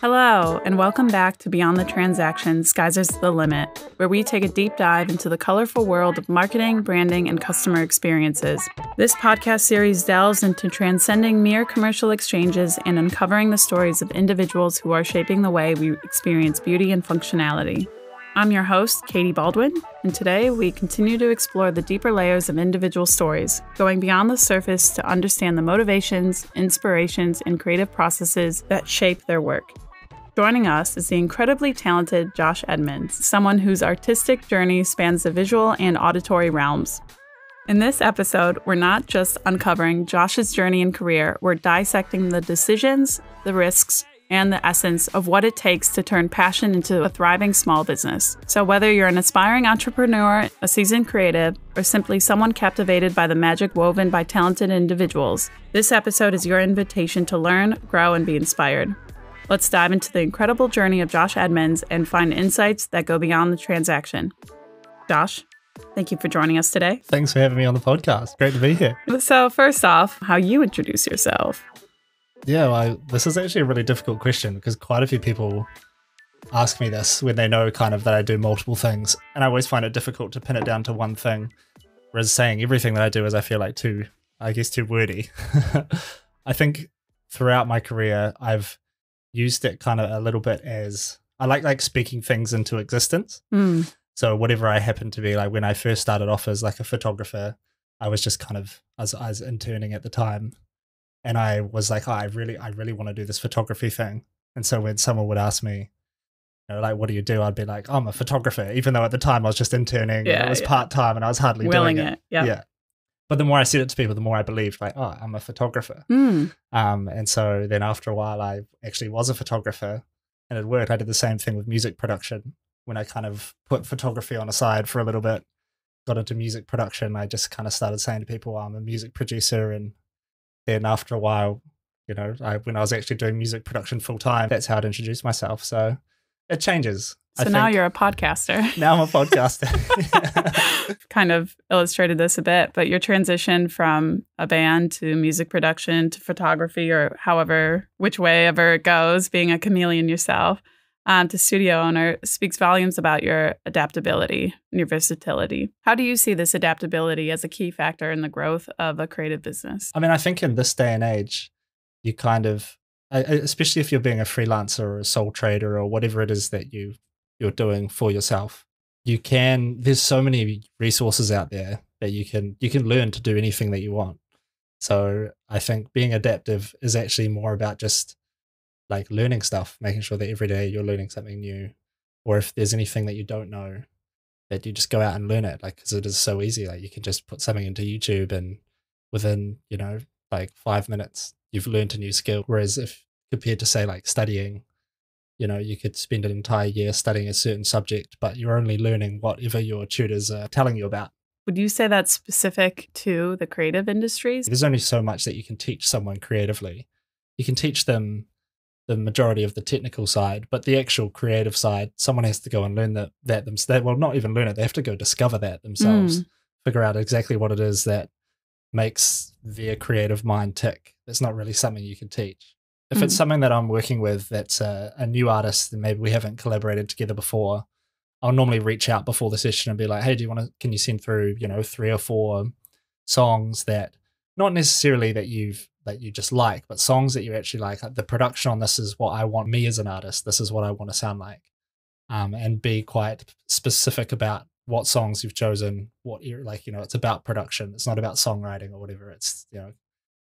Hello, and welcome back to Beyond the Transaction, Sky's the Limit, where we take a deep dive into the colorful world of marketing, branding, and customer experiences. This podcast series delves into transcending mere commercial exchanges and uncovering the stories of individuals who are shaping the way we experience beauty and functionality. I'm your host, Katie Baldwin, and today we continue to explore the deeper layers of individual stories, going beyond the surface to understand the motivations, inspirations, and creative processes that shape their work. Joining us is the incredibly talented Josh Edmonds, someone whose artistic journey spans the visual and auditory realms. In this episode, we're not just uncovering Josh's journey and career, we're dissecting the decisions, the risks, and the essence of what it takes to turn passion into a thriving small business. So whether you're an aspiring entrepreneur, a seasoned creative, or simply someone captivated by the magic woven by talented individuals, this episode is your invitation to learn, grow, and be inspired. Let's dive into the incredible journey of Josh Edmonds and find insights that go beyond the transaction. Josh, thank you for joining us today. Thanks for having me on the podcast. Great to be here. So first off, how you introduce yourself? Yeah, well, this is actually a really difficult question because quite a few people ask me this when they know kind of that I do multiple things. And I always find it difficult to pin it down to one thing. Whereas saying everything that I do is I feel like too wordy. I think throughout my career, I've used it kind of a little bit as I like speaking things into existence. So whatever I happen to be, like when I first started off as like a photographer, I was just kind of I was interning at the time, and I was like, oh, I really want to do this photography thing. And so when someone would ask me, you know, like, what do you do? I'd be like, I'm a photographer, even though at the time I was just interning. And it was part-time and I was hardly willing doing it. Yeah. But the more I said it to people, the more I believed, like, oh, I'm a photographer. And so then after a while, I actually was a photographer, and it worked. I did the same thing with music production. When I kind of put photography on the side for a little bit, got into music production, I just kind of started saying to people, I'm a music producer. And then after a while, you know, when I was actually doing music production full time, that's how I'd introduce myself. So it changes. So now you're a podcaster. Now I'm a podcaster. Kind of illustrated this a bit, but your transition from a band to music production to photography, or which way ever it goes, being a chameleon yourself, to studio owner speaks volumes about your adaptability and your versatility. How do you see this adaptability as a key factor in the growth of a creative business? I mean, I think in this day and age, you kind of, especially if you're being a freelancer or a sole trader or whatever it is that you're doing for yourself, there's so many resources out there that you can learn to do anything that you want. So I think being adaptive is actually more about just like learning stuff, making sure that every day you're learning something new, or if there's anything that you don't know, that you just go out and learn it, like, because it is so easy. Like you can just put something into YouTube and within, you know, like 5 minutes, you've learned a new skill. Whereas if compared to say like studying, you know, you could spend an entire year studying a certain subject, but you're only learning whatever your tutors are telling you about. Would you say that's specific to the creative industries? There's only so much that you can teach someone creatively. You can teach them the majority of the technical side, but the actual creative side, someone has to go and learn that themselves. Well, not even learn it, they have to go discover that themselves, figure out exactly what it is that makes their creative mind tick. It's not really something you can teach. If it's something that I'm working with that's a new artist and maybe we haven't collaborated together before, I'll normally reach out before the session and be like, hey, can you send through, you know, 3 or 4 songs that not necessarily that you just like, but songs that you actually like. The production on this is what I want me as an artist. This is what I want to sound like. And be quite specific about what songs you've chosen, like, you know, it's about production. It's not about songwriting or whatever. It's, you know,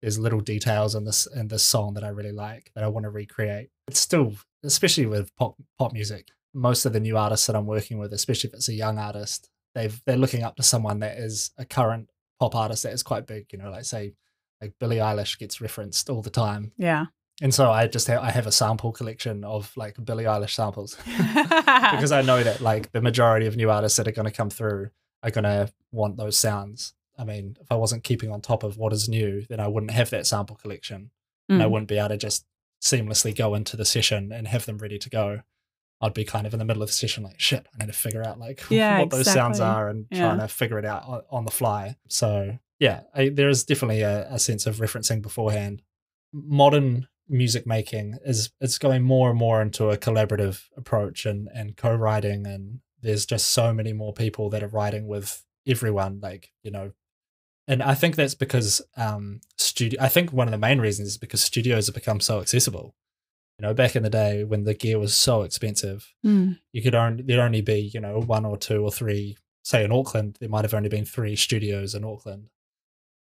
there's little details in this song that I really like that I want to recreate. It's still, especially with pop music, most of the new artists that I'm working with, especially if it's a young artist, they're looking up to someone that is a current pop artist that is quite big. You know, like say like Billie Eilish gets referenced all the time. Yeah. And so I have a sample collection of like Billie Eilish samples because I know that like the majority of new artists that are going to come through are going to want those sounds. I mean, if I wasn't keeping on top of what is new, then I wouldn't have that sample collection and I wouldn't be able to just seamlessly go into the session and have them ready to go. I'd be kind of in the middle of the session like, shit, I need to figure out like what those sounds are and trying to figure it out on the fly. So yeah, there is definitely a sense of referencing beforehand. Modern music making is it's going more and more into a collaborative approach and co-writing, and there's just so many more people that are writing with everyone, like, you know. And I think that's because I think one of the main reasons is because studios have become so accessible. You know, back in the day when the gear was so expensive, there'd only be, you know, 1 or 2 or 3, say in Auckland, there might have only been 3 studios in Auckland.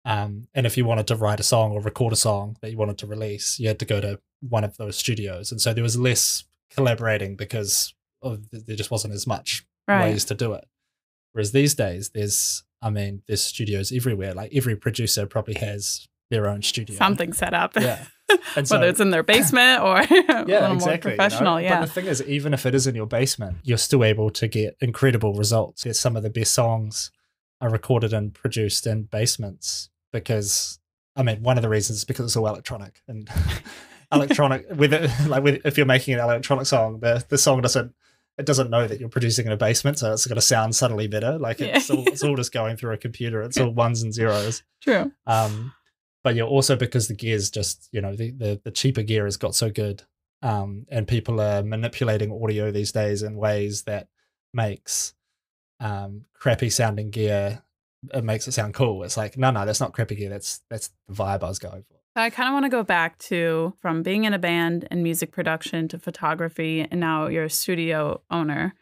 And if you wanted to write a song or record a song that you wanted to release, you had to go to one of those studios. And so there was less collaborating because there just wasn't as much ways to do it. Whereas these days, there's studios everywhere. Like every producer probably has their own studio. Something set up. Yeah. And whether it's in their basement or a little more professional. You know? But the thing is, even if it is in your basement, you're still able to get incredible results. Some of the best songs are recorded and produced in basements because, one of the reasons is because it's all electronic. And if you're making an electronic song, the song doesn't know that you're producing in a basement, so it's going to sound subtly better. Like it's all just going through a computer. It's all ones and zeros. True. But you're also, because the gear's just, you know, the cheaper gear has got so good, and people are manipulating audio these days in ways that makes crappy sounding gear, it makes it sound cool. It's like, no, that's not crappy gear. That's the vibe I was going for. I kind of want to go back to from being in a band and music production to photography, and now you're a studio owner.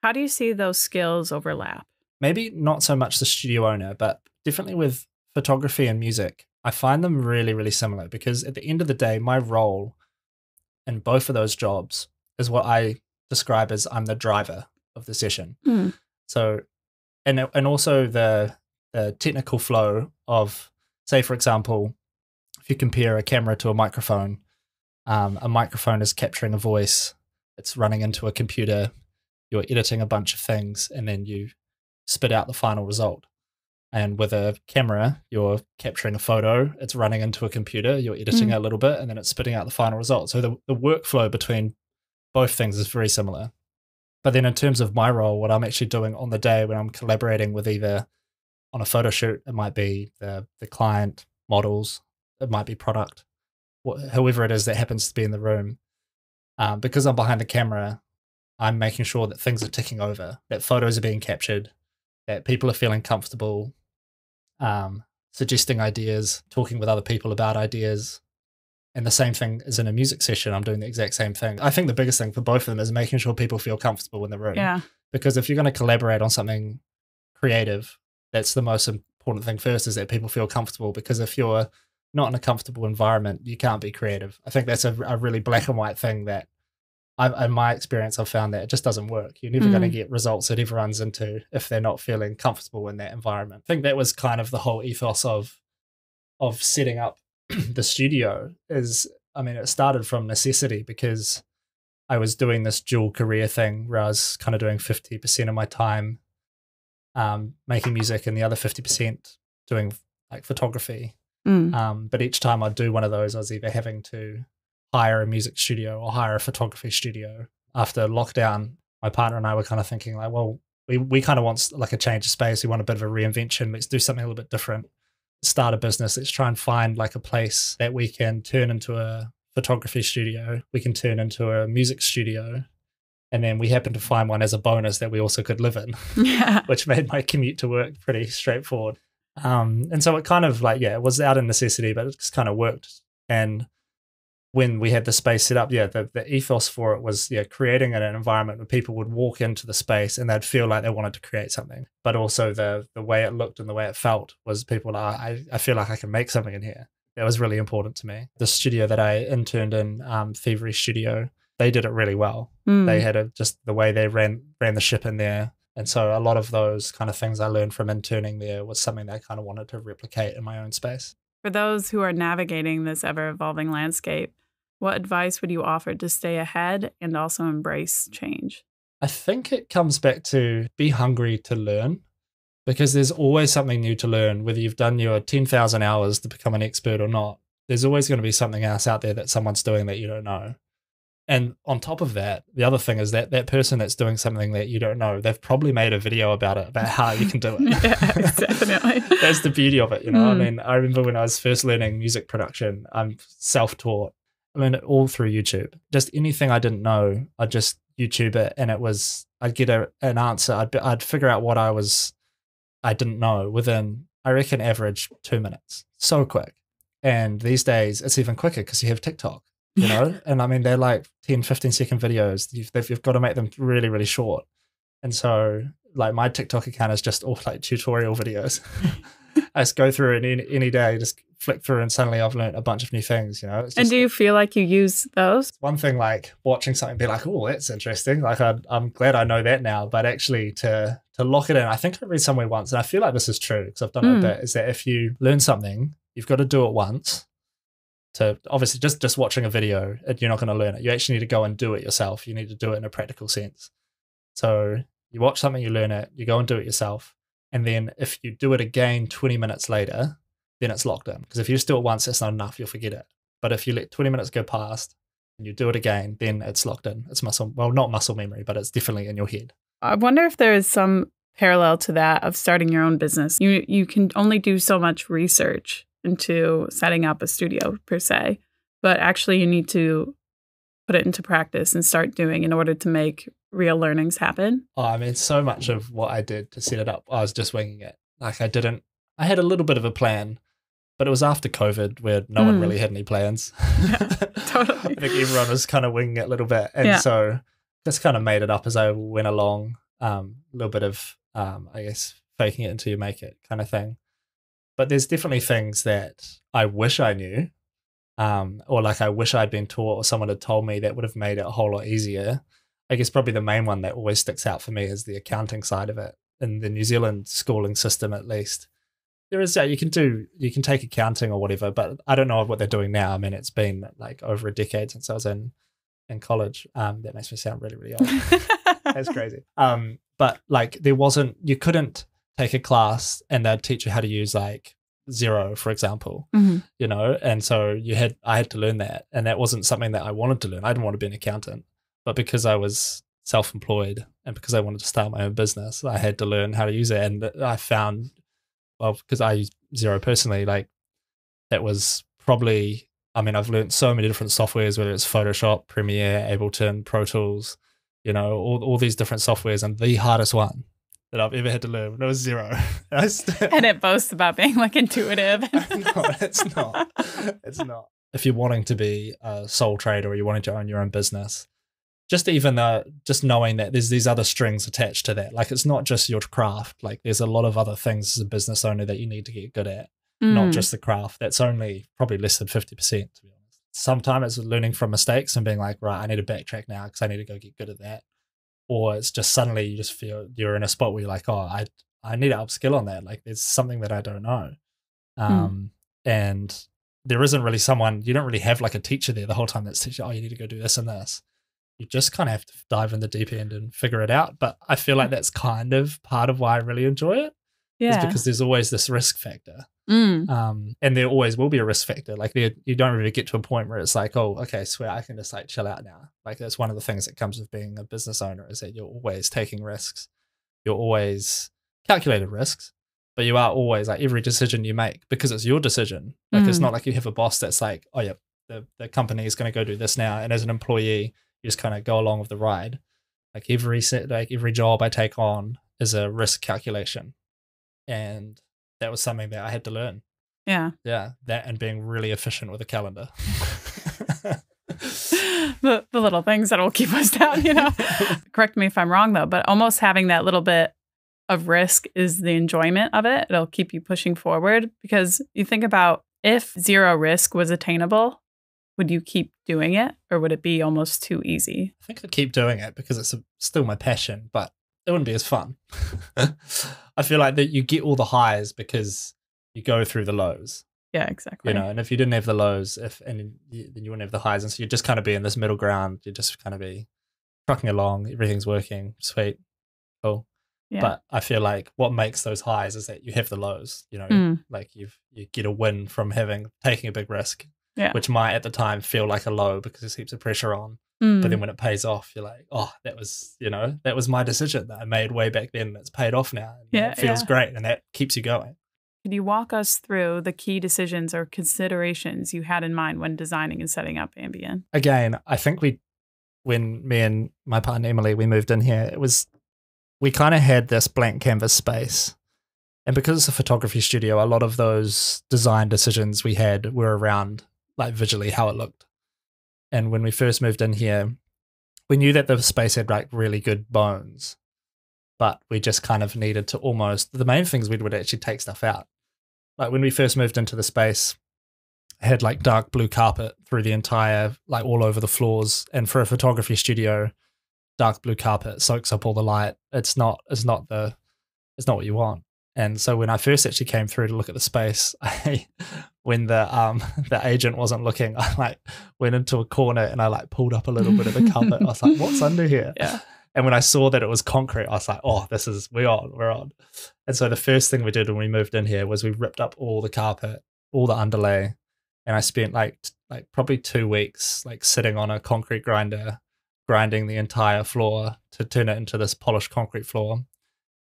How do you see those skills overlap? Maybe not so much the studio owner, but definitely with photography and music. I find them really, really similar because at the end of the day, my role in both of those jobs is what I describe as I'm the driver of the session. So, and also the technical flow of, say, for example, if you compare a camera to a microphone is capturing a voice, it's running into a computer, you're editing a bunch of things, and then you spit out the final result. And with a camera, you're capturing a photo, it's running into a computer, you're editing it a little bit, and then it's spitting out the final result. So the workflow between both things is very similar. But then in terms of my role, what I'm actually doing on the day when I'm collaborating with either on a photo shoot, it might be the client, models, it might be product, whoever it is that happens to be in the room. Because I'm behind the camera, I'm making sure that things are ticking over, that photos are being captured, that people are feeling comfortable, suggesting ideas, talking with other people about ideas. And the same thing as in a music session, I'm doing the exact same thing. I think the biggest thing for both of them is making sure people feel comfortable in the room. Yeah. Because if you're going to collaborate on something creative, that's the most important thing first, is that people feel comfortable. Because if you're not in a comfortable environment, you can't be creative. I think that's a really black and white thing that in my experience, I've found that it just doesn't work. You're never going to get results that everyone's into if they're not feeling comfortable in that environment. I think that was kind of the whole ethos of setting up the studio is, it started from necessity because I was doing this dual career thing where I was kind of doing 50% of my time making music and the other 50% doing like photography. But each time I'd do one of those, I was either having to hire a music studio or hire a photography studio. After lockdown, my partner and I were kind of thinking like, well, we kind of want like a change of space. We want a bit of a reinvention. Let's do something a little bit different. Start a business. Let's try and find like a place that we can turn into a photography studio. We can turn into a music studio. And then we happened to find one as a bonus that we also could live in, which made my commute to work pretty straightforward. And so it kind of like, it was out of necessity, but it just kind of worked. And when we had the space set up, the ethos for it was creating an environment where people would walk into the space and they'd feel like they wanted to create something. But also the way it looked and the way it felt was people like, I feel like I can make something in here. That was really important to me. The studio that I interned in, Thievery Studio, they did it really well. They had just the way they ran the ship in there. And so a lot of those kind of things I learned from interning there was something that I kind of wanted to replicate in my own space. For those who are navigating this ever-evolving landscape, what advice would you offer to stay ahead and also embrace change? I think it comes back to be hungry to learn, because there's always something new to learn, whether you've done your 10,000 hours to become an expert or not. There's always going to be something else out there that someone's doing that you don't know. And on top of that, the other thing is that that person that's doing something that you don't know, they've probably made a video about it, about how you can do it. Yeah, definitely. That's the beauty of it, I remember when I was first learning music production, I'm self-taught. I learned it all through YouTube. Just anything I didn't know, I'd just YouTube it, and I'd get an answer. I'd figure out what I didn't know within, I reckon, average 2 minutes. So quick. And these days it's even quicker because you have TikTok, you know? And I mean, they're like 10, 15-second videos. You've got to make them really, really short. And so like my TikTok account is just all like tutorial videos. I just go through it any day, just flick through, and suddenly I've learned a bunch of new things, you know? It's just, and do you feel like you use those? one thing like watching something, be like, oh, that's interesting. Like I'm glad I know that now. But actually to lock it in, I think I read somewhere once, and I feel like this is true because I've done it a bit, is that if you learn something, you've got to do it once. To obviously just watching a video, you're not going to learn it. You actually need to go and do it yourself. You need to do it in a practical sense. So you watch something, you learn it, you go and do it yourself. And then if you do it again 20 minutes later, then it's locked in. Because if you just do it once, it's not enough, you'll forget it. But if you let 20 minutes go past and you do it again, then it's locked in. It's muscle, well, not muscle memory, but it's definitely in your head. I wonder if there is some parallel to that of starting your own business. You can only do so much research into setting up a studio per se, but actually you need to put it into practice and start doing in order to make real learnings happen. Oh, I mean, so much of what I did to set it up, I was just winging it. Like I had a little bit of a plan, but it was after COVID where no one really had any plans. Yeah, totally. I think everyone was kind of winging it a little bit. And so just kind of made it up as I went along. A little bit of, I guess, faking it until you make it kind of thing. But there's definitely things that I wish I knew, or like I wish I'd been taught or someone had told me that would have made it a whole lot easier. I guess probably the main one that always sticks out for me is the accounting side of it. In the New Zealand schooling system, at least, there is you can take accounting or whatever, but I don't know what they're doing now. I mean, it's been like over a decade since I was in college. That makes me sound really, really old. That's crazy. But like you couldn't take a class and they'd teach you how to use like Xero, for example, you know, and so I had to learn that, and that wasn't something that I wanted to learn. I didn't want to be an accountant, but because I was self-employed and because I wanted to start my own business, I had to learn how to use it. And I found, well, because I use Xero personally, like that was probably, I mean, I've learned so many different softwares, whether it's Photoshop, Premiere, Ableton, Pro Tools, you know, all these different softwares, and the hardest one that I've ever had to learn was Xero. And it boasts about being like intuitive. No, it's not. It's not. If you're wanting to be a sole trader or you're wanting to own your own business, just knowing that there's these other strings attached to that. Like it's not just your craft. Like there's a lot of other things as a business owner that you need to get good at, not just the craft. That's only probably less than 50%, to be honest. Sometimes it's learning from mistakes and being like, right, I need to backtrack now because I need to go get good at that. Or it's just suddenly you just feel you're in a spot where you're like, oh, I need to upskill on that. Like there's something that I don't know. And there isn't really someone, you don't really have like a teacher there the whole time that's teaching, oh, you need to go do this and this. You just kind of have to dive in the deep end and figure it out. But I feel like that's kind of part of why I really enjoy it. Yeah. Is because there's always this risk factor. And there always will be a risk factor. Like you don't really get to a point where it's like, oh, okay, swear, I can just like chill out now. Like that's one of the things that comes with being a business owner is that you're always taking risks. You're always calculated risks, but you are always like every decision you make, because it's your decision. Like it's not like you have a boss that's like, oh yeah, the company is going to go do this now. And as an employee, you just kind of go along with the ride. Like every job I take on is a risk calculation. And that was something that I had to learn. Yeah. Yeah. That and being really efficient with a calendar. the little things that will keep us down, you know. Correct me if I'm wrong though, but almost having that little bit of risk is the enjoyment of it. It'll keep you pushing forward, because you think about if zero risk was attainable, would you keep doing it, or would it be almost too easy? I think I'd keep doing it because it's still my passion, but it wouldn't be as fun. I feel like that you get all the highs because you go through the lows. Yeah, exactly. You know, and if you didn't have the lows, then you wouldn't have the highs, and so you'd just kind of be in this middle ground. You'd just kind of be trucking along. Everything's working, sweet, cool. Yeah. But I feel like what makes those highs is that you have the lows. You know, like you get a win from taking a big risk. Yeah. Which might at the time feel like a low because there's heaps of pressure on. But then when it pays off, you're like, oh, that was my decision that I made way back then. That's paid off now. And it feels great, and that keeps you going. Could you walk us through the key decisions or considerations you had in mind when designing and setting up Ambian? Again, I think when me and my partner Emily, we moved in here, we kind of had this blank canvas space. And because it's a photography studio, a lot of those design decisions we had were around like visually how it looked. And when we first moved in here, we knew that the space had like really good bones, but we just kind of needed to the main things we would actually take stuff out. Like when we first moved into the space, it had like dark blue carpet through the entire, like all over the floors. And for a photography studio, dark blue carpet soaks up all the light. It's not what you want. And so when I first actually came through to look at the space, when the agent wasn't looking, I like went into a corner and I like pulled up a little bit of the carpet. I was like, what's under here? Yeah. And when I saw that it was concrete, I was like, oh, we're on. And so the first thing we did when we moved in here was we ripped up all the carpet, all the underlay. And I spent like probably 2 weeks like sitting on a concrete grinder, grinding the entire floor to turn it into this polished concrete floor.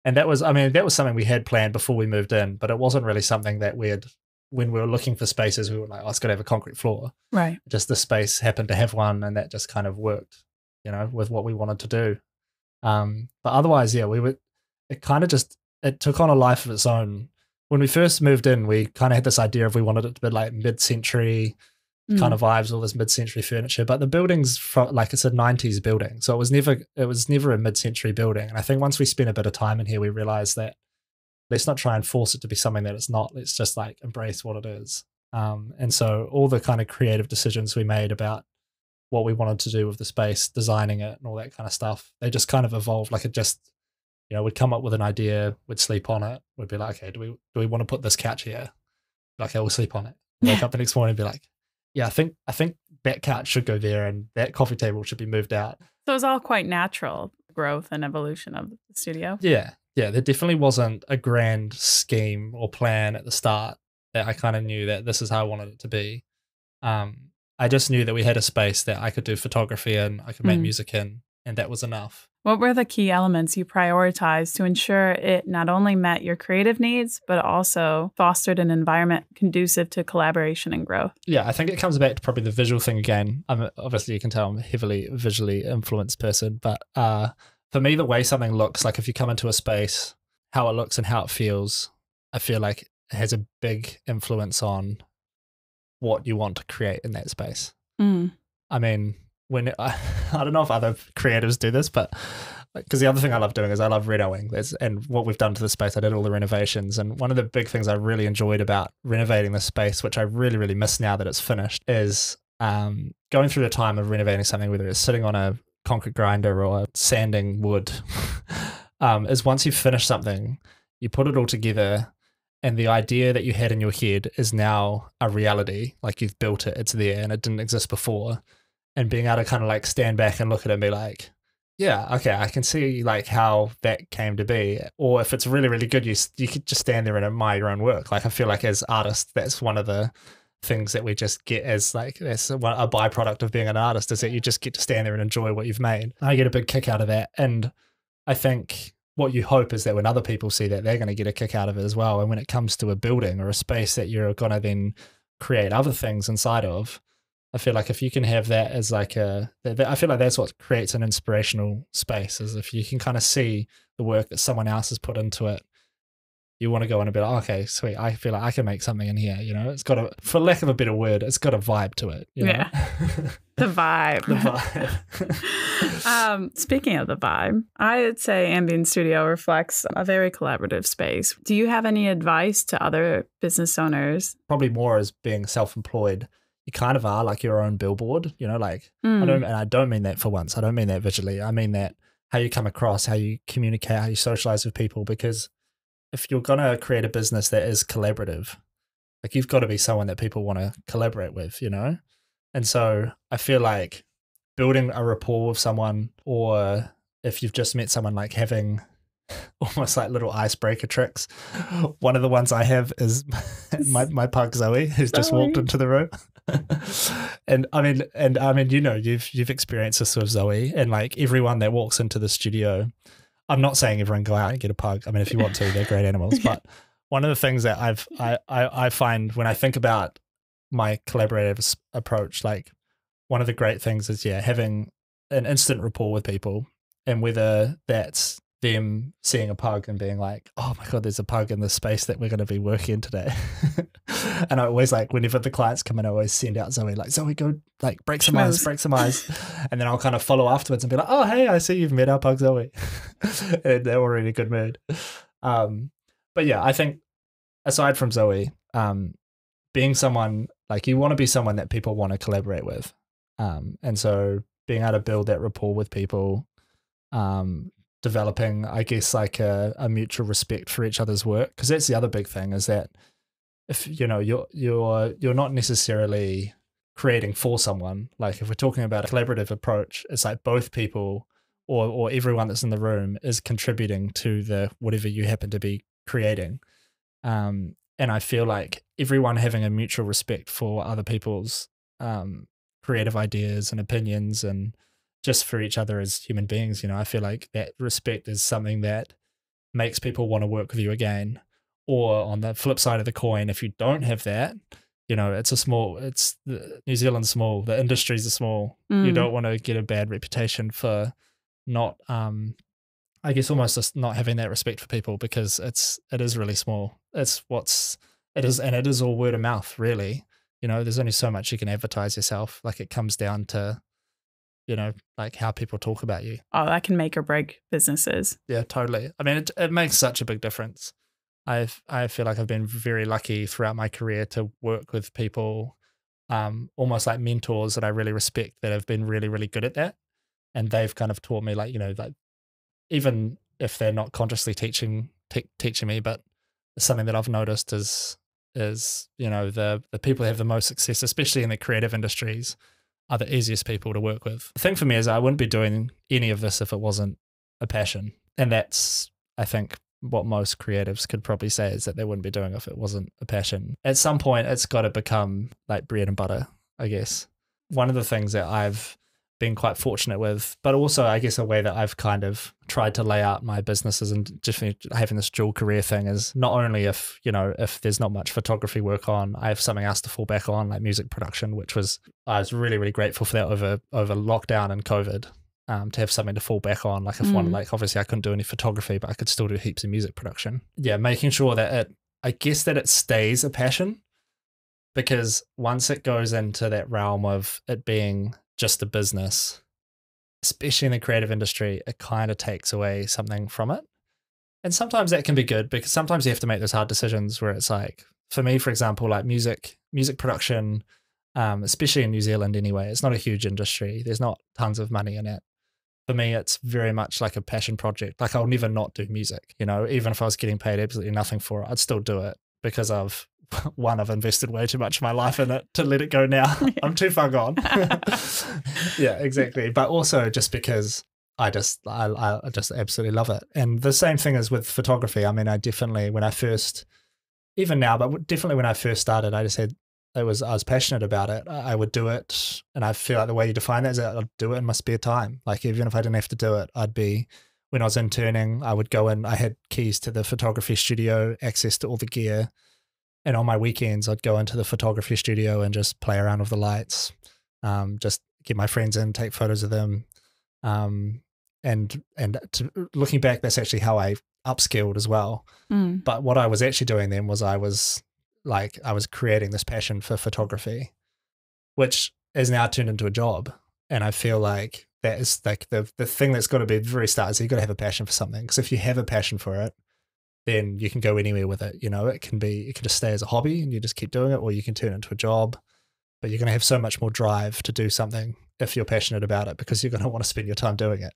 And that was something we had planned before we moved in, but it wasn't really something that when we were looking for spaces, we were like, oh, it's got to have a concrete floor. Right. Just the space happened to have one, and that just kind of worked, with what we wanted to do. But otherwise, yeah, it took on a life of its own. When we first moved in, we kind of had this idea of we wanted it to be like mid-century kind of vibes, all this mid-century furniture, but the building's from like it's a 90s building, so it was never a mid-century building. And I think once we spent a bit of time in here, we realized that let's not try and force it to be something that it's not. Let's just like embrace what it is. And so all the kind of creative decisions we made about what we wanted to do with the space, designing it and all that kind of stuff, they just kind of evolved. Like it just, we'd come up with an idea, we'd sleep on it, we'd be like, okay, do we want to put this couch here? Like, okay, we'll sleep on it. Wake up the next morning and be like, yeah, I think that couch should go there and that coffee table should be moved out. So it was all quite natural growth and evolution of the studio. Yeah. There definitely wasn't a grand scheme or plan at the start that I kind of knew that this is how I wanted it to be. I just knew that we had a space that I could do photography in, I could make music in, and that was enough. What were the key elements you prioritized to ensure it not only met your creative needs, but also fostered an environment conducive to collaboration and growth? Yeah, I think it comes back to probably the visual thing again. Obviously, you can tell I'm a heavily visually influenced person, but for me, the way something looks, like if you come into a space, how it looks and how it feels, I feel like it has a big influence on what you want to create in that space. I mean, I don't know if other creatives do this, but because the other thing I love doing is I love renoing. And what we've done to the space, I did all the renovations. And one of the big things I really enjoyed about renovating the space, which I really, really miss now that it's finished, is going through the time of renovating something, whether it's sitting on a concrete grinder or sanding wood, is once you finish something, you put it all together and the idea that you had in your head is now a reality. Like you've built it, it's there and it didn't exist before. And being able to kind of like stand back and look at it and be like, yeah, okay, I can see like how that came to be. Or if it's really, really good, you could just stand there and admire your own work. Like I feel like as artists, that's one of the things that we just get as like, that's a byproduct of being an artist, is that you just get to stand there and enjoy what you've made. I get a big kick out of that. And I think what you hope is that when other people see that, they're going to get a kick out of it as well. And when it comes to a building or a space that you're going to then create other things inside of, I feel like if you can have that as like I feel like that's what creates an inspirational space, is if you can kind of see the work that someone else has put into it, you want to go in and be like, oh, okay, sweet, I feel like I can make something in here, it's got for lack of a better word, it's got a vibe to it. Yeah. The vibe. The vibe. Speaking of the vibe, I would say Ambian Studio reflects a very collaborative space. Do you have any advice to other business owners? Probably more as being self-employed. You kind of are like your own billboard, I don't mean that for once. I don't mean that visually. I mean that how you come across, how you communicate, how you socialize with people. Because if you're going to create a business that is collaborative, like you've got to be someone that people want to collaborate with, And so I feel like building a rapport with someone, or if you've just met someone, like having almost like little icebreaker tricks. One of the ones I have is my pug Zoe, who's just walked into the room. and I mean, you've experienced this with Zoe, and like everyone that walks into the studio, I'm not saying everyone go out and get a pug. I mean, if you want to, they're great animals. But One of the things that I find when I think about my collaborative approach, like one of the great things is having an instant rapport with people, and whether that's them seeing a pug and being like, oh my God, there's a pug in the space that we're going to be working in today. And I always like, whenever the clients come in, I always send out Zoe, like, Zoe, go like break some ice. And then I'll kind of follow afterwards and be like, oh, hey, I see you've met our pug Zoe. And they're already in a good mood. But yeah, I think aside from Zoe, being someone like you want to be someone that people want to collaborate with. And so being able to build that rapport with people, developing, I guess, like a mutual respect for each other's work. Because that's the other big thing is that if, you're not necessarily creating for someone. Like if we're talking about a collaborative approach, it's like both people or everyone that's in the room is contributing to the whatever you happen to be creating. And I feel like everyone having a mutual respect for other people's creative ideas and opinions and just for each other as human beings, I feel like that respect is something that makes people want to work with you again. Or on the flip side of the coin, if you don't have that, New Zealand's small, the industries are small. You don't want to get a bad reputation for not, I guess almost just not having that respect for people because it is really small. It is all word of mouth, really. There's only so much you can advertise yourself. Like it comes down to, like how people talk about you. Oh, that can make or break businesses. Yeah, totally. I mean, it makes such a big difference. I feel like I've been very lucky throughout my career to work with people, almost like mentors that I really respect that have been really, really good at that. And they've kind of taught me like, like even if they're not consciously teaching me, but something that I've noticed is the people who have the most success, especially in the creative industries, are the easiest people to work with. The thing for me is I wouldn't be doing any of this if it wasn't a passion. And that's, I think, what most creatives could probably say is that they wouldn't be doing it if it wasn't a passion. At some point, it's got to become like bread and butter, I guess. One of the things that I've been quite fortunate with, but also I guess a way that I've kind of tried to lay out my businesses and just having this dual career thing is not only if there's not much photography work on, I have something else to fall back on, like music production, I was really, really grateful for that over lockdown and COVID. To have something to fall back on, like obviously I couldn't do any photography, but I could still do heaps of music production. Yeah, making sure that it stays a passion, because once it goes into that realm of it being just a business, especially in the creative industry, it kind of takes away something from it. And sometimes that can be good because sometimes you have to make those hard decisions where it's like, for me, for example, like music production, especially in New Zealand anyway, it's not a huge industry. There's not tons of money in it. For me, it's very much like a passion project. Like I'll never not do music, even if I was getting paid absolutely nothing for it, I'd still do it because I've invested way too much of my life in it to let it go now. I'm too far gone. Yeah, exactly. But also just because I just absolutely love it. And the same thing as with photography. I mean, I definitely, when I first, even now, but definitely when I first started, I just had, I was passionate about it. I would do it. And I feel like the way you define that is that I'd do it in my spare time. Like even if I didn't have to do it, when I was interning, I would go in, I had keys to the photography studio, access to all the gear. And on my weekends, I'd go into the photography studio and just play around with the lights, just get my friends in, take photos of them. Looking back, that's actually how I upskilled as well. But what I was actually doing then was I was creating this passion for photography, which is now turned into a job. And I feel like that is like the thing that's got to be at the very start is you've got to have a passion for something. Because if you have a passion for it, then you can go anywhere with it. It can just stay as a hobby and you just keep doing it, or you can turn it into a job. But you're going to have so much more drive to do something if you're passionate about it, because you're going to want to spend your time doing it.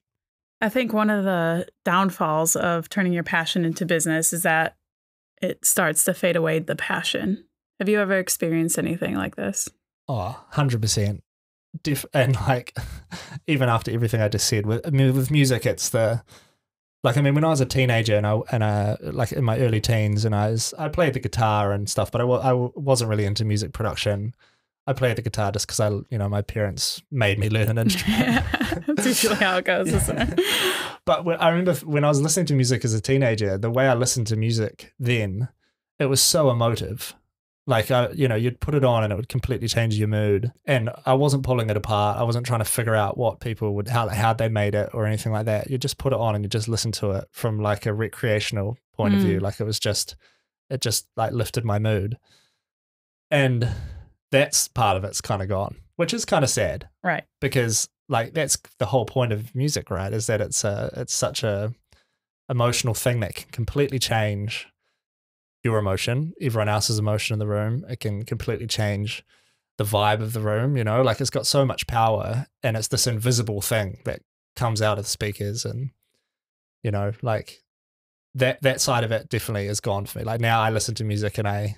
I think one of the downfalls of turning your passion into business is that it starts to fade away the passion. Have you ever experienced anything like this? Oh, 100%. And like, even after everything I just said, with music, it's when I was a teenager and I like in my early teens and I played the guitar and stuff, but I wasn't really into music production. I played the guitar just because my parents made me learn an instrument. Yeah, that's usually how it goes, isn't it? But I remember when I was listening to music as a teenager, the way I listened to music then it was so emotive. Like, you'd put it on and it would completely change your mood. And I wasn't pulling it apart. I wasn't trying to figure out what people would, how they made it or anything like that. You just put it on and you just listen to it from like a recreational point of view. Like it just like lifted my mood. And that's part of it's kind of gone, which is kind of sad. Right. Because like that's the whole point of music, right? Is that it's such a emotional thing that can completely change your emotion, everyone else's emotion in the room. It can completely change the vibe of the room, like it's got so much power, and it's this invisible thing that comes out of the speakers. And, like that side of it definitely is gone for me. Like now I listen to music and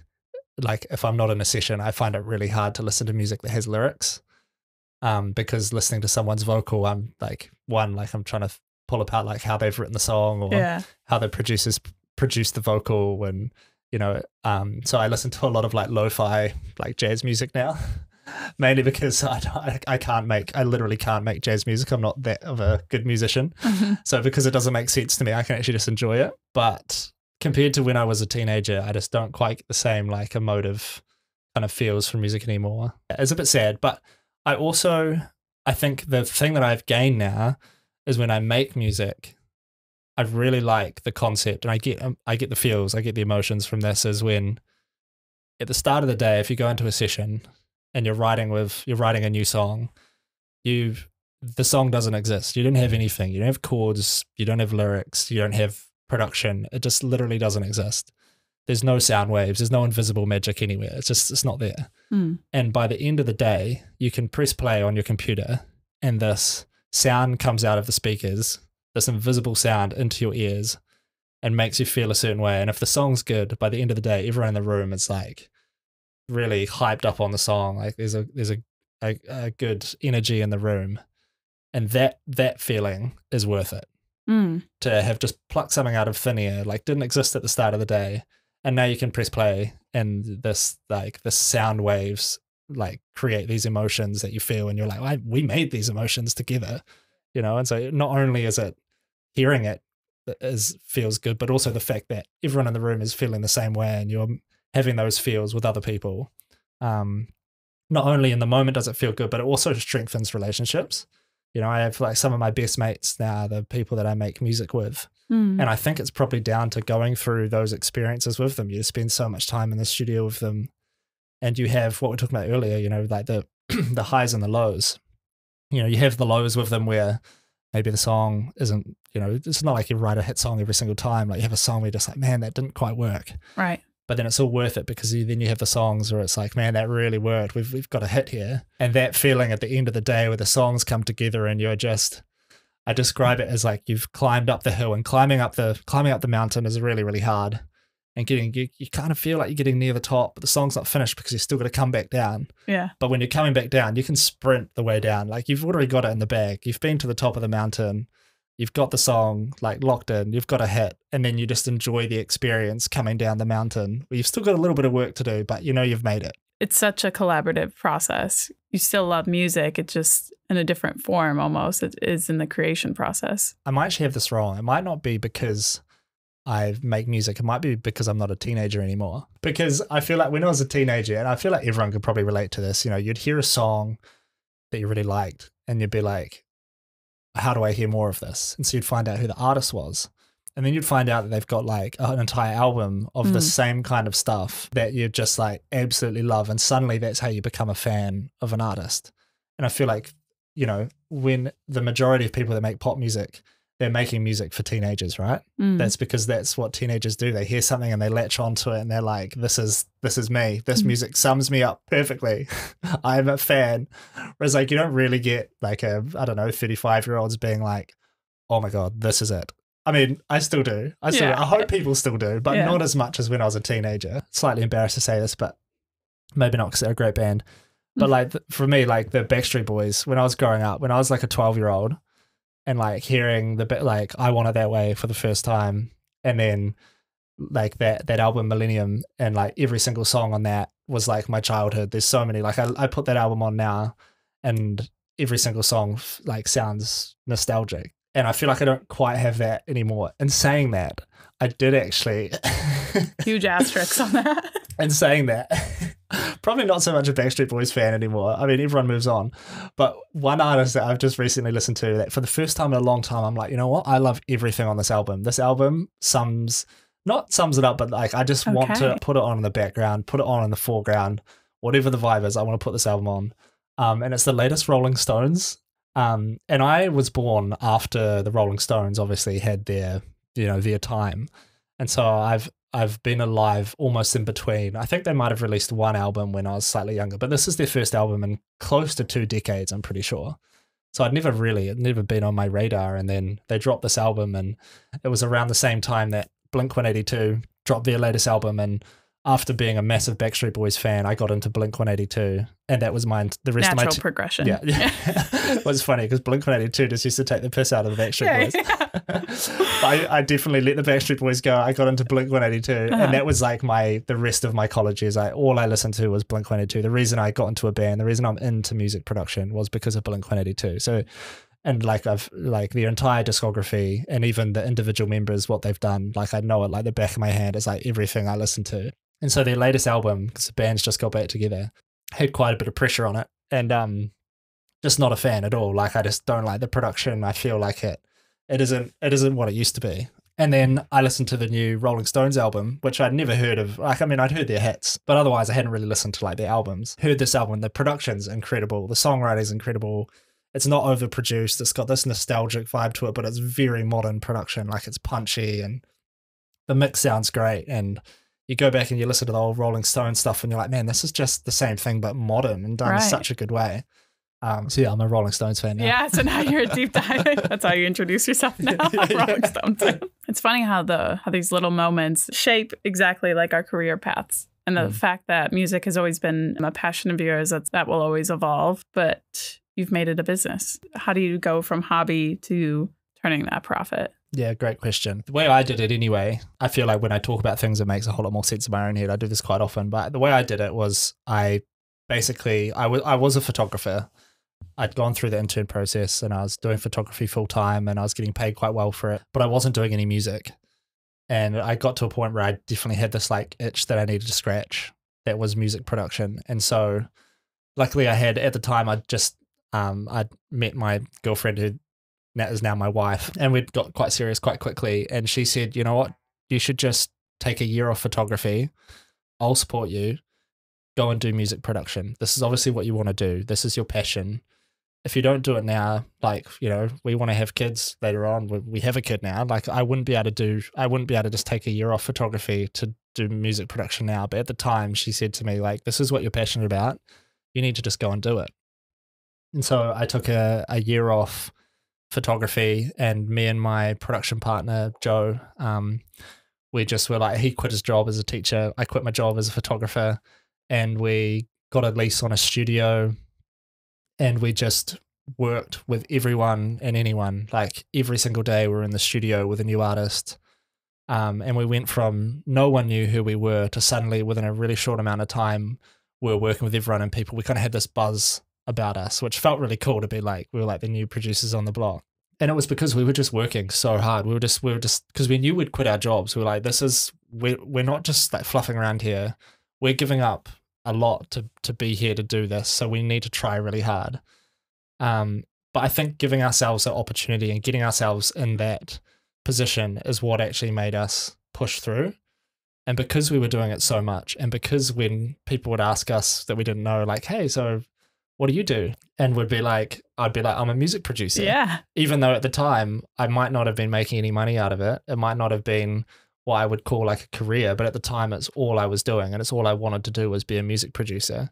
if I'm not in a session, I find it really hard to listen to music that has lyrics. Because listening to someone's vocal, I'm like, I'm trying to pull apart like how they've written the song or how the producers produce the vocal. And so I listen to a lot of like lo-fi like jazz music now, mainly because I literally can't make jazz music. I'm not that of a good musician. So because it doesn't make sense to me, I can actually just enjoy it. But compared to when I was a teenager, I just don't quite get the same like emotive kind of feels from music anymore. It's a bit sad, but I think the thing that I've gained now is when I make music, I really like the concept, and I get the feels, I get the emotions from this, is when at the start of the day, if you go into a session and you're writing a new song, the song doesn't exist. You don't have anything. You don't have chords. You don't have lyrics. You don't have production. It just literally doesn't exist. There's no sound waves. There's no invisible magic anywhere. It's not there. And by the end of the day, you can press play on your computer and this sound comes out of the speakers, this invisible sound into your ears, and makes you feel a certain way. And if the song's good, by the end of the day, everyone in the room is like really hyped up on the song. Like there's a good energy in the room. And that feeling is worth it. To have just plucked something out of thin air, like didn't exist at the start of the day, and now you can press play and the sound waves like create these emotions that you feel, and you're like, we made these emotions together, and so not only is it hearing it feels good, but also the fact that everyone in the room is feeling the same way and you're having those feels with other people. Not only in the moment does it feel good, but it also strengthens relationships. I have like some of my best mates now, the people that I make music with. And I think it's probably down to going through those experiences with them. You spend so much time in the studio with them, and you have what we were talking about earlier, like the the highs and the lows. You have the lows with them where maybe the song isn't, it's not like you write a hit song every single time. Like you have a song where you're just like, man, that didn't quite work. Right. But then it's all worth it because then you have the songs where it's like, man, that really worked. We've got a hit here. And that feeling at the end of the day where the songs come together and I describe it as like you've climbed up the hill, and climbing up the mountain is really, really hard. And you kind of feel like you're getting near the top, but the song's not finished because you're still got to come back down. Yeah. But when you're coming back down, you can sprint the way down. Like you've already got it in the bag. You've been to the top of the mountain. You've got the song like locked in, you've got a hit, and then you just enjoy the experience coming down the mountain. Well, you've still got a little bit of work to do, but you've made it. It's such a collaborative process. You still love music, it's just in a different form almost. It is in the creation process. I might actually have this wrong. It might not be because I make music. It might be because I'm not a teenager anymore. Because I feel like when I was a teenager, and I feel like everyone could probably relate to this, you'd hear a song that you really liked and you'd be like, how do I hear more of this? And so you'd find out who the artist was. And then you'd find out that they've got like an entire album of the same kind of stuff that you just like absolutely love. And suddenly that's how you become a fan of an artist. And I feel like, when the majority of people that make pop music, they're making music for teenagers, right? That's because that's what teenagers do. They hear something and they latch onto it and they're like, this is me. This music sums me up perfectly. I'm a fan. Whereas like, you don't really get like 35-year-olds being like, oh my God, this is it. I mean, I still do. I hope people still do, but not as much as when I was a teenager. Slightly embarrassed to say this, but maybe not because they're a great band. But like for me, like the Backstreet Boys, when I was growing up, when I was like a 12-year-old, and like hearing the bit like I Want It That Way for the first time, and then like that album Millennium, and like every single song on that was like my childhood. There's so many, like I put that album on now and every single song like sounds nostalgic, and I feel like I don't quite have that anymore. And saying that, I did actually Huge asterisks on that. And saying that, probably not so much a Backstreet Boys fan anymore. I mean, everyone moves on. But one artist that I've just recently listened to, that for the first time in a long time, I'm like, you know what? I love everything on this album. This album not sums it up, but like I just want to put it on in the background, put it on in the foreground, whatever the vibe is, I want to put this album on. And it's the latest Rolling Stones. And I was born after the Rolling Stones obviously had their time. And so I've been alive almost in between. I think they might have released one album when I was slightly younger, but this is their first album in close to 2 decades, I'm pretty sure. So it never been on my radar. And then they dropped this album, and it was around the same time that Blink-182 dropped their latest album. And after being a massive Backstreet Boys fan, I got into Blink-182, and that was the rest natural of my progression. Yeah. It was funny because Blink-182 just used to take the piss out of the Backstreet Boys. I definitely let the Backstreet Boys go. I got into Blink-182, and that was like the rest of my college years. All I listened to was Blink-182. The reason I got into a band, the reason I'm into music production was because of Blink-182. So, and like I've like their entire discography and even the individual members, what they've done, like I know it like the back of my hand. It's like everything I listen to. And so their latest album, because the band's just got back together, had quite a bit of pressure on it, and just not a fan at all. Like I just don't like the production. I feel like it isn't what it used to be. And then I listened to the new Rolling Stones album, which I'd never heard of. Like, I mean, I'd heard their hits, but otherwise I hadn't really listened to like their albums. Heard this album, the production's incredible, the songwriting's incredible. It's not overproduced. It's got this nostalgic vibe to it, but it's very modern production. Like it's punchy, and the mix sounds great. And you go back and you listen to the old Rolling Stone stuff, and you're like, man, this is just the same thing but modern and done in such a good way. So yeah, I'm a Rolling Stones fan now. Yeah, so now you're a deep dive. That's how you introduce yourself now. Rolling Stones. It's funny how these little moments shape exactly like our career paths. And the fact that music has always been a passion of yours, that will always evolve, but you've made it a business. How do you go from hobby to turning that profit? Yeah, great question. The way I did it anyway, I feel like when I talk about things, it makes a whole lot more sense in my own head. I do this quite often, but the way I did it was I was a photographer. I'd gone through the intern process, and I was doing photography full time, and I was getting paid quite well for it, but I wasn't doing any music. And I got to a point where I definitely had this like itch that I needed to scratch. That was music production. And so luckily I had, at the time, I'd met my girlfriend who is now my wife, and we'd got quite serious quite quickly. And she said, you know what, you should just take a year off photography. I'll support you. Go and do music production. This is obviously what you want to do. This is your passion. If you don't do it now, like, you know, we want to have kids later on. We have a kid now. Like I wouldn't be able to just take a year off photography to do music production now. But at the time she said to me, like, this is what you're passionate about. You need to just go and do it. And so I took a year off photography, and me and my production partner, Joe, we just were like, he quit his job as a teacher. I quit my job as a photographer, and we got a lease on a studio, and we just worked with everyone and anyone. Like every single day we were in the studio with a new artist. And we went from no one knew who we were to suddenly within a really short amount of time, we were working with everyone and people. We kind of had this buzz about us, which felt really cool to be like, we were like the new producers on the block. And it was because we were just working so hard. We were just, because we knew we'd quit our jobs. We were like, we're not just like fluffing around here. We're giving up a lot to be here to do this. So we need to try really hard. But I think giving ourselves an opportunity and getting ourselves in that position is what actually made us push through. And because we were doing it so much, and because when people would ask us that we didn't know, like, hey, so what do you do? And I'd be like, I'm a music producer. Yeah. Even though at the time I might not have been making any money out of it. It might not have been what I would call like a career, but at the time it's all I was doing, and it's all I wanted to do was be a music producer.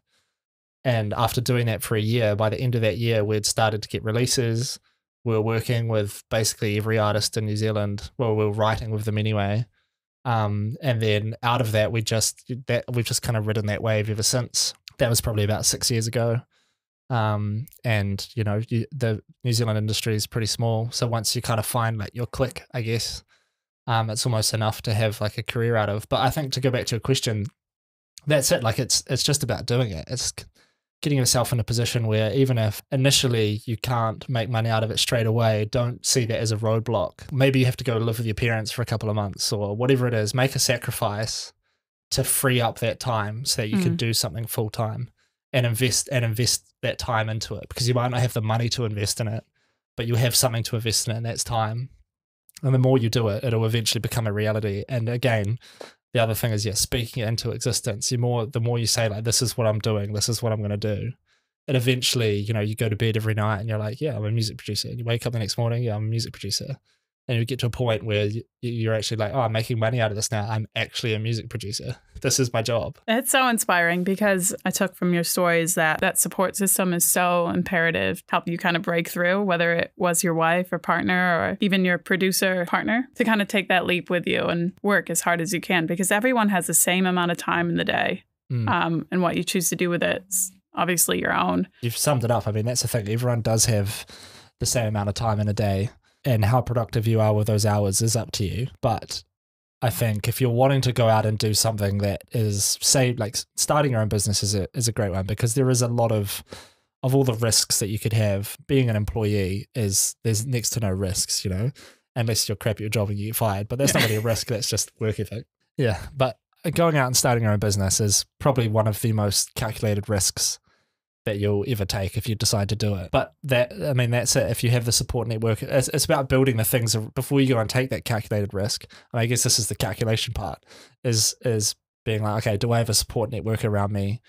And after doing that for a year, by the end of that year, we'd started to get releases. We were working with basically every artist in New Zealand. Well, we were writing with them anyway. And then out of that, we've just kind of ridden that wave ever since. That was probably about 6 years ago. And you know, the New Zealand industry is pretty small. So once you kind of find like your click, I guess, it's almost enough to have like a career out of. But I think to go back to your question, that's it. Like it's just about doing it. getting yourself in a position where even if initially you can't make money out of it straight away, don't see that as a roadblock. Maybe you have to go live with your parents for a couple of months or whatever it is. Make a sacrifice to free up that time so that you can do something full time and invest that time into it, because you might not have the money to invest in it, but you have something to invest in it, and that's time. And the more you do it, it'll eventually become a reality. And again, the other thing is, speaking it into existence. The more you say, like, this is what I'm doing, this is what I'm going to do. And eventually, you go to bed every night and you're like, yeah, I'm a music producer. And you wake up the next morning, yeah, I'm a music producer. And you get to a point where you're actually like, oh, I'm making money out of this now. I'm actually a music producer. This is my job. It's so inspiring, because I took from your stories that support system is so imperative to help you kind of break through, whether it was your wife or partner or even your producer partner, to kind of take that leap with you and work as hard as you can, because everyone has the same amount of time in the day. And what you choose to do with it is obviously your own. You've summed it up. I mean, that's the thing. Everyone does have the same amount of time in a day. And how productive you are with those hours is up to you. But I think if you're wanting to go out and do something that is, say, like starting your own business is a great one, because there is a lot of all the risks that you could have. Being an employee there's next to no risks, unless you're crap at your job and you get fired. But that's not really a risk. That's just work ethic. Yeah. But going out and starting your own business is probably one of the most calculated risks that you'll ever take if you decide to do it. But that's it. If you have the support network, it's about building the things before you go and take that calculated risk. And I guess this is the calculation part, is being like, okay, do I have a support network around me?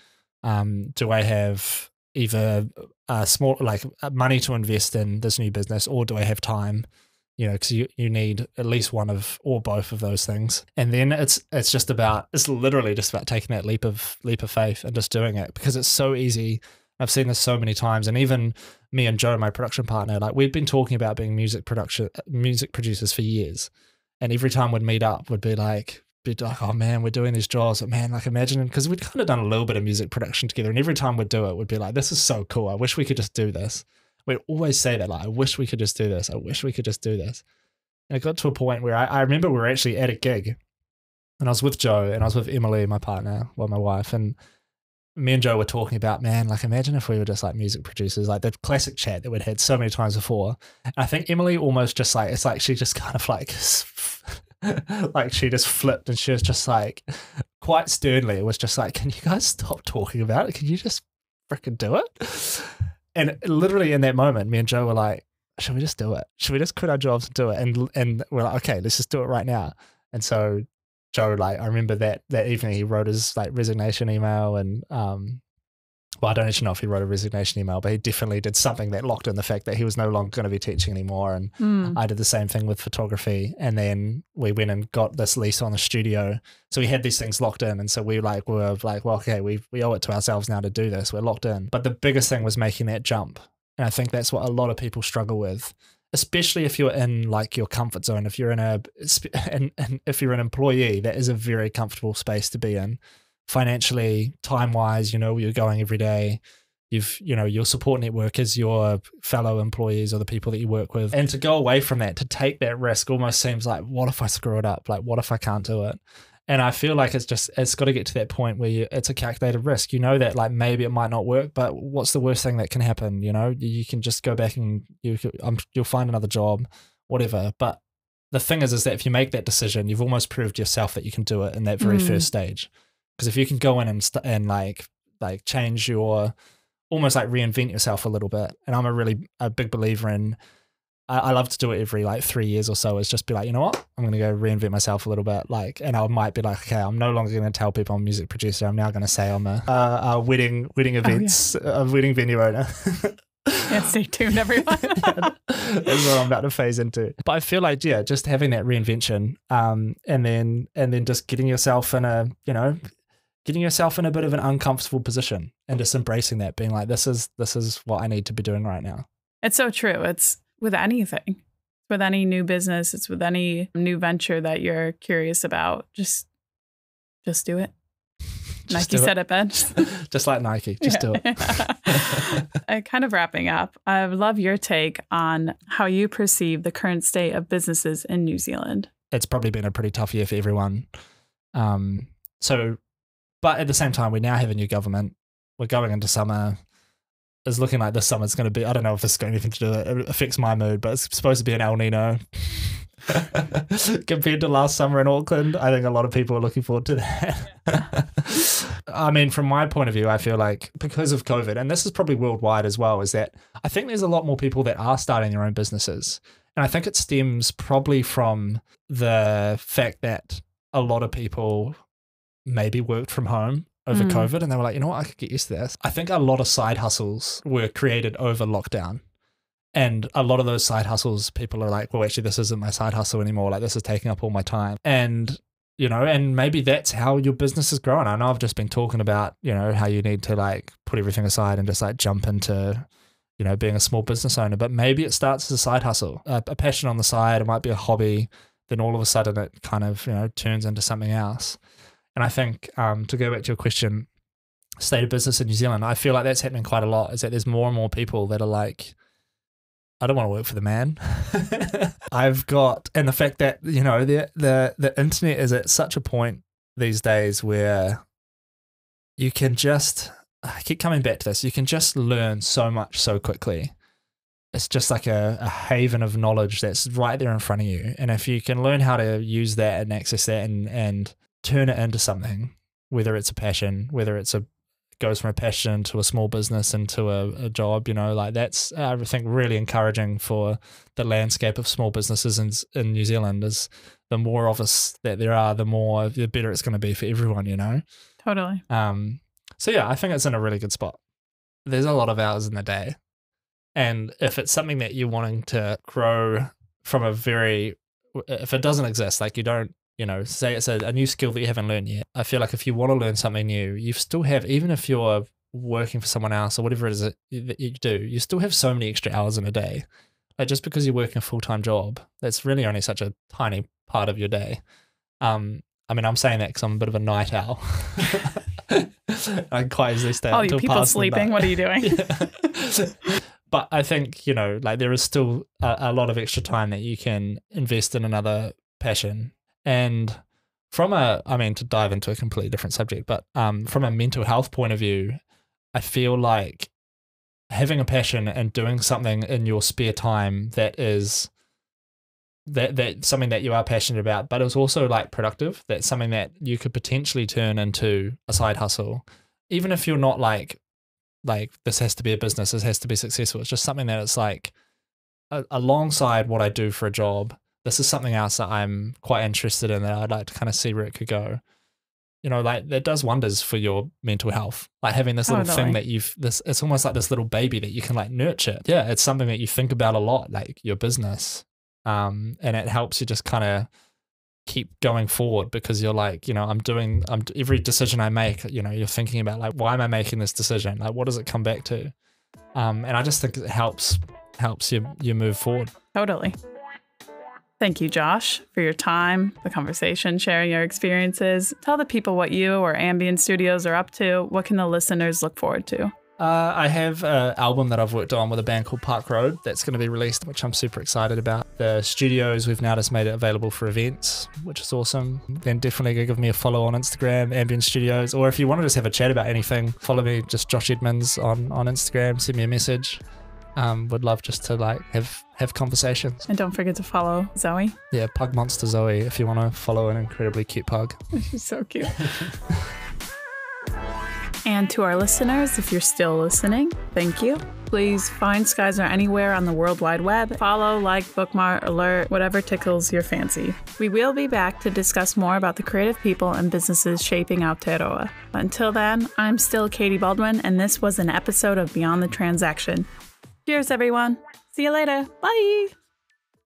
Do I have either small, like, money to invest in this new business, or do I have time? Because you need at least one of or both of those things. And then it's literally just about taking that leap of faith and just doing it, because it's so easy. I've seen this so many times, and even me and Joe, my production partner, like, we've been talking about being music producers for years. And every time we'd meet up, we'd be like, oh man, we're doing these jobs. But man, like, imagine, because we'd kind of done a little bit of music production together. And every time we'd do it, we'd be like, this is so cool. I wish we could just do this. We'd always say that, like, I wish we could just do this. I wish we could just do this. And it got to a point where I remember we were actually at a gig, and I was with Joe and I was with Emily, my partner, my wife, and me and Joe were talking about, man, like, imagine if we were just like music producers, like the classic chat that we'd had so many times before. And I think Emily almost just like, it's like she just kind of like, like she just flipped, and she was just like, quite sternly, it was just like, can you guys stop talking about it? Can you just freaking do it? And literally in that moment, me and Joe were like, should we just do it? Should we just quit our jobs and do it? And we're like, okay, let's just do it right now. And so Joe, like, I remember that evening he wrote his like resignation email, and well, I don't actually know if he wrote a resignation email, but he definitely did something that locked in the fact that he was no longer going to be teaching anymore. And I did the same thing with photography. And then we went and got this lease on the studio. So we had these things locked in. And so we were like, well, okay, we owe it to ourselves now to do this. We're locked in. But the biggest thing was making that jump. And I think that's what a lot of people struggle with, especially if you're in like your comfort zone. If you're and if you're an employee, that is a very comfortable space to be in. Financially, time-wise, you're going every day. Your support network is your fellow employees or the people that you work with. And to go away from that, to take that risk, almost seems like, what if I screw it up? Like, what if I can't do it? And I feel like it's got to get to that point where it's a calculated risk. You know that, like, maybe it might not work, but what's the worst thing that can happen? You can just go back and you'll find another job, whatever. But the thing is that if you make that decision, you've almost proved yourself that you can do it in that very first stage. Because if you can go in and like change your, almost like reinvent yourself a little bit. And I'm a big believer in, I love to do it every like 3 years or so, is just be like, you know what, I'm going to go reinvent myself a little bit. Like, and I might be like, okay, I'm no longer going to tell people I'm a music producer. I'm now going to say I'm a wedding events, a wedding venue owner. Yeah, stay tuned, everyone. That's what I'm about to phase into. But I feel like, yeah, just having that reinvention, and then just getting yourself in a bit of an uncomfortable position and just embracing that, being like, this is what I need to be doing right now. It's so true. It's with anything, with any new business, it's with any new venture that you're curious about. Just do it. Nike said it, Ben. Just like Nike, just do it. Kind of wrapping up, I love your take on how you perceive the current state of businesses in New Zealand. It's probably been a pretty tough year for everyone. But at the same time, we now have a new government. we're going into summer. It's looking like this summer's going to be, I don't know if this has got anything to do with it. It affects my mood, but it's supposed to be an El Nino. Compared to last summer in Auckland, I think a lot of people are looking forward to that. I mean, from my point of view, I feel like because of COVID, and this is probably worldwide as well, is that I think there's a lot more people that are starting their own businesses. And I think it stems probably from the fact that a lot of people maybe worked from home over COVID, and they were like, you know what, I could get used to this. I think a lot of side hustles were created over lockdown. And a lot of those side hustles, people are like, well, actually, this isn't my side hustle anymore. Like, this is taking up all my time. And, you know, and maybe that's how your business is growing. I know I've just been talking about, you know, how you need to like put everything aside and just like jump into, you know, being a small business owner. But maybe it starts as a side hustle, a passion on the side. It might be a hobby. Then all of a sudden it kind of, you know, turns into something else. And I think to go back to your question, state of business in New Zealand, I feel like that's happening quite a lot, is that there's more and more people that are like, I don't want to work for the man. And the fact that, you know, the internet is at such a point these days where you can just, I keep coming back to this, you can just learn so much so quickly. It's just like a haven of knowledge that's right there in front of you. And if you can learn how to use that and access that and turn it into something, whether it's a passion, whether it's goes from a passion to a small business into a job, you know, like that's, I think, really encouraging for the landscape of small businesses in New Zealand. Is the more of us that there are, the better it's going to be for everyone, you know? Totally. So yeah, I think it's in a really good spot. There's a lot of hours in the day. And if it's something that you're wanting to grow from if it doesn't exist, like you don't, you know, say it's a new skill that you haven't learned yet. I feel like if you want to learn something new, you still have, even if you're working for someone else or whatever it is that you do, you still have so many extra hours in a day. Like just because you're working a full-time job, that's really only such a tiny part of your day. I mean, I'm saying that because I'm a bit of a night owl. I quite easily stay up until you people past sleeping, what are you doing? Yeah. But I think, you know, like there is still a lot of extra time that you can invest in another passion. And to dive into a completely different subject, but from a mental health point of view, I feel like having a passion and doing something in your spare time that is that something that you are passionate about, but it's also like productive, that's something that you could potentially turn into a side hustle, even if you're not like this has to be a business, this has to be successful. It's just something that it's like alongside what I do for a job. This is something else that I'm quite interested in that I'd like to kind of see where it could go. You know, like that does wonders for your mental health. Like having this little thing that it's almost like this little baby that you can like nurture. Yeah, it's something that you think about a lot, like your business. And it helps you just kind of keep going forward because you're like, you know, every decision I make, you know, you're thinking about like, why am I making this decision? Like, what does it come back to? And I just think it helps you move forward. Totally. Thank you, Josh, for your time, the conversation, sharing your experiences. Tell the people what you or Ambian Studios are up to. What can the listeners look forward to? I have an album that I've worked on with a band called Park Road that's going to be released, which I'm super excited about. The studios, we've now just made it available for events, which is awesome. Then definitely go give me a follow on Instagram, Ambian Studios, or if you want to just have a chat about anything, follow me, just Josh Edmonds on Instagram, send me a message. Would love just to like have conversations. And don't forget to follow Zoe. Yeah, Pug Monster Zoe, if you want to follow an incredibly cute pug. She's so cute. And to our listeners, if you're still listening, thank you. Please find Skyzer anywhere on the World Wide Web. Follow, like, bookmark, alert, whatever tickles your fancy. We will be back to discuss more about the creative people and businesses shaping Aotearoa. Until then, I'm still Katie Baldwin, and this was an episode of Beyond the Transaction. Cheers, everyone. See you later. Bye.